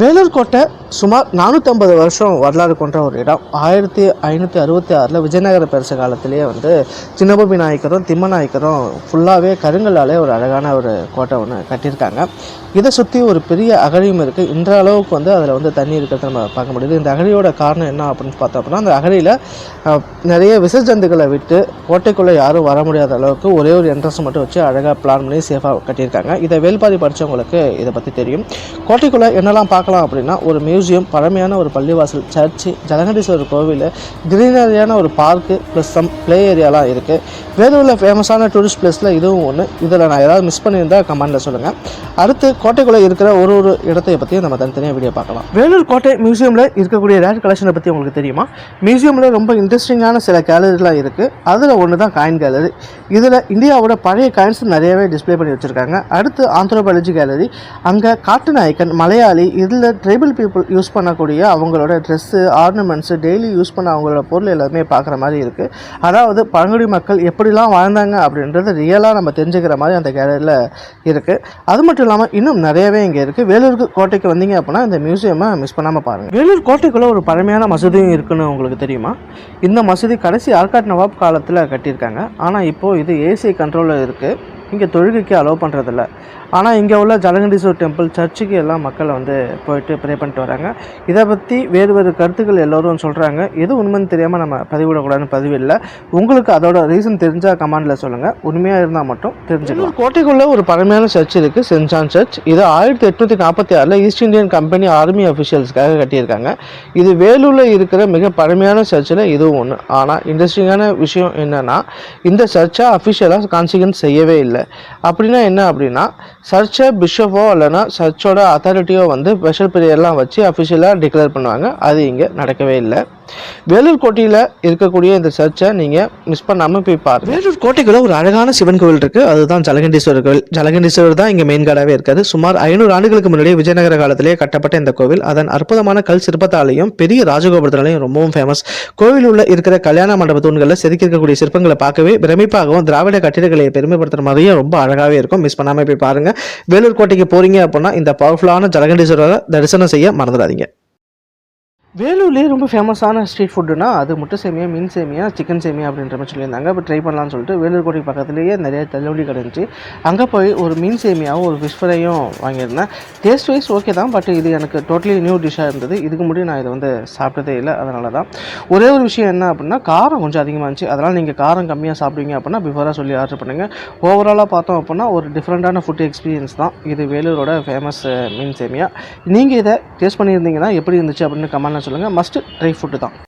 வேலூர் கோட்டை சுமார் 450 வருஷம் வரலாறு கொண்ட ஒரு இடம். 1566 விஜயநகர பேரரசு காலத்திலேயே சின்னபாபி நாயக்கரும் திம்மநாயக்கரும் ஃபுல்லாகவே கருங்கல்லாலே ஒரு அழகான ஒரு கோட்டை ஒன்று கட்டியிருக்காங்க. இதை சுற்றி ஒரு பெரிய அகழியும் இருக்குது. இன்ற அளவுக்கு அதில் தண்ணி இருக்கிறத நம்ம பார்க்க முடியுது. இந்த அகழியோட காரணம் என்ன அப்படின்னு பார்த்தோம் அப்படின்னா, அந்த அகழியில் நிறைய விசர்ஜந்துகளை விட்டு கோட்டைக்குள்ளே யாரும் வர முடியாத அளவுக்கு ஒரே ஒரு என்ட்ரன்ஸ் மட்டும் வச்சு அழகாக பிளான் பண்ணி சேஃபாக கட்டியிருக்காங்க. இதை வேல்பாரி படித்தவங்களுக்கு இதை பற்றி தெரியும். கோட்டைக்குள்ளே என்னெல்லாம் பார்க்கலாம் அப்படின்னா, ஒரு மியூசியம், பழமையான ஒரு பள்ளிவாசல், சர்ச்சு, ஜலகண்டீஸ்வரர் கோவில், கிரீனரியான ஒரு பார்க்கு ப்ளஸ் சம் ப்ளே ஏரியாலாம் இருக்குது. வேலூரில் ஃபேமஸான டூரிஸ்ட் பிளேஸில் இதுவும் ஒன்று. இதில் நான் ஏதாவது மிஸ் பண்ணியிருந்தால் கமெண்டில் சொல்லுங்கள். அடுத்து கோட்டைக்குள்ளே இருக்கிற ஒரு இடத்தை பற்றியும் நம்ம தனித்தனியாக வீடியோ பார்க்கலாம். வேலூர் கோட்டை மியூசியமில் இருக்கக்கூடிய ரேர் கலெக்ஷனை பற்றி உங்களுக்கு தெரியுமா? மியூசியமில் ரொம்ப இன்ட்ரெஸ்டிங்கான சில கேலரிலாம் இருக்குது. அதில் ஒன்று தான் காயின் கேலரி. இதில் இந்தியாவோட பழைய காயின்ஸ் நிறையவே டிஸ்பிளே பண்ணி வச்சுருக்காங்க. அடுத்து ஆந்த்ரோபாலஜி கேலரி. அங்கே கார்ட்டூன் ஐக்கன், மலையாளி, இதில் ட்ரைபல் பீப்புள் யூஸ் பண்ணக்கூடிய அவங்களோட ட்ரெஸ்ஸு, ஆர்னமெண்ட்ஸு, டெய்லி யூஸ் பண்ண அவங்களோட பொருள் எல்லாமே பார்க்குற மாதிரி இருக்குது. அதாவது பழங்குடி மக்கள் எப்படிலாம் வாழ்ந்தாங்க அப்படின்றது ரியலாக நம்ம தெரிஞ்சுக்கிற மாதிரி அந்த கேலரியில் இருக்குது. அது மட்டும் இல்லாமல் இன்னும் நிறையவே இங்கே இருக்குது. வேலூர் கோட்டைக்கு வந்தீங்க அப்படின்னா இந்த மியூசியமை மிஸ் பண்ணாமல் பாருங்கள். வேலூர் கோட்டைக்குள்ளே ஒரு பழமையான மசூதியும் இருக்குன்னு உங்களுக்கு தெரியுமா? இந்த மசூதி கடைசி ஆர்காட் நவாப் காலத்தில் கட்டியிருக்காங்க. ஆனால் இப்போது இது ஏசி கண்ட்ரோலில் இருக்குது. இங்கே தொழுகைக்கு அலோவ் பண்ணுறதில்ல. ஆனால் இங்கே உள்ள ஜலகண்டீஸ்வரர் டெம்பிள், சர்ச்சுக்கு எல்லாம் மக்கள் போயிட்டு ப்ரே பண்ணிட்டு வராங்க. இதை பற்றி வேறு கருத்துக்கள் எல்லோரும் சொல்கிறாங்க. எது உண்மைன்னு தெரியாமல் நம்ம பதிவிடக்கூடாதுன்னு பதிவில்லை. உங்களுக்கு அதோட ரீசன் தெரிஞ்சால் கமெண்டில் சொல்லுங்கள். உண்மையாக இருந்தால் மட்டும் தெரிஞ்சுக்கலாம். கோட்டைக்குள்ளே ஒரு பழமையான சர்ச் இருக்குது, சென்ட் ஜான் சர்ச். இது 1846 ஈஸ்ட் இந்தியன் கம்பெனி ஆர்மி அஃபிஷியல்ஸ்க்காக கட்டியிருக்காங்க. இது வேலூரில் இருக்கிற மிக பழமையான சர்ச்சில் இதுவும் ஒன்று. ஆனால் இன்ட்ரெஸ்டிங்கான விஷயம் என்னென்னா, இந்த சர்ச்சை அஃபிஷியலாக கான்சிகன்ஸ் செய்யவே இல்லை. அப்படின்னா என்ன அப்படின்னா, சர்ச்சை பிஷப்போ இல்லைனா சர்ச்சோட அத்தாரிட்டியோ ஸ்பெஷல் பீரியட்லாம் வச்சு அஃபிஷியலாக டிக்ளேர் பண்ணுவாங்க. அது இங்கே நடக்கவே இல்லை. வேலூர் கோட்டையில் இருக்கக்கூடிய இந்த சர்ச்சை நீங்கள் மிஸ் பண்ணாமல் போய் பாருங்கள். வேலூர் கோட்டைக்குள்ள ஒரு அழகான சிவன் கோவில் இருக்குது. அதுதான் ஜலகண்டீஸ்வரர் கோவில். ஜலகண்டீஸ்வரர் தான் இங்கே மெயின் கார்டாகவே இருக்காது. சுமார் 500 ஆண்டுகளுக்கு முன்னாடியே விஜயநகர காலத்திலேயே கட்டப்பட்ட இந்த கோவில் அதன் அற்புதமான கல் சிற்பத்தாலையும் பெரிய ராஜகோபுரத்தாலையும் ரொம்பவும் ஃபேமஸ். கோவில் உள்ள இருக்கிற கல்யாண மண்டப தூண்களில் செதுக்கி இருக்கக்கூடிய சிற்பங்களை பார்க்கவே பிரமிப்பாகவும் திராவிட கட்டிடக்கலையை பெருமைப்படுத்துகிற மாதிரியும் ரொம்ப அழகாகவே இருக்கும். மிஸ் பண்ணாமல் போய் பாருங்கள். வேலூர் கோட்டைக்கு போகிறீங்க அப்படின்னா இந்த பவர்ஃபுல்லான ஜலகண்டீஸ்வரரை தரிசனம் செய்ய மறந்துடாதீங்க. வேலூர்லேயே ரொம்ப ஃபேமஸான ஸ்ட்ரீட் ஃபுட்டுனா அது முட்டை சேமியா, மீன் சேமியா, சிக்கன் சேமியா அப்படின்ற மாதிரி சொல்லியிருந்தாங்க. இப்போ ட்ரை பண்ணலான்னு சொல்லிட்டு வேலூர் கோட்டைக்கு பக்கத்துலேயே நிறைய தள்ளுவண்டி கடை இருந்துச்சு. அங்கே போய் ஒரு மீன் சேமியாவும் ஒரு ஃபிஷ் ஃப்ரையும் வாங்கியிருந்தேன். டேஸ்ட் வைஸ் ஓகே தான், பட் இது எனக்கு டோட்டலி நியூ டிஷ்ஷாக இருந்தது. இதுக்கு முன்னாடி நான் இதை சாப்பிட்டதே இல்லை. அதனால தான் ஒரே ஒரு விஷயம் என்ன அப்படின்னா, காரம் கொஞ்சம் அதிகமாக இருந்துச்சு. அதனால் நீங்கள் காரம் கம்மியாக சாப்பிடுவீங்க அப்படின்னா பிஃபோராக சொல்லி ஆர்டர் பண்ணுங்கள். ஓவராலாக பார்த்தோம் அப்படின்னா ஒரு டிஃப்ரெண்ட்டான ஃபுட் எக்ஸ்பீரியன்ஸ் தான் இது வேலூரோட ஃபேமஸ் மீன் சேமியா. நீங்கள் இதை டேஸ்ட் பண்ணியிருந்தீங்கன்னா எப்படி இருந்துச்சு அப்படின்னு கமெண்ட்ல சொல்லுங்கள். மஸ்ட் ட்ரை ஃபுட்டு தான்.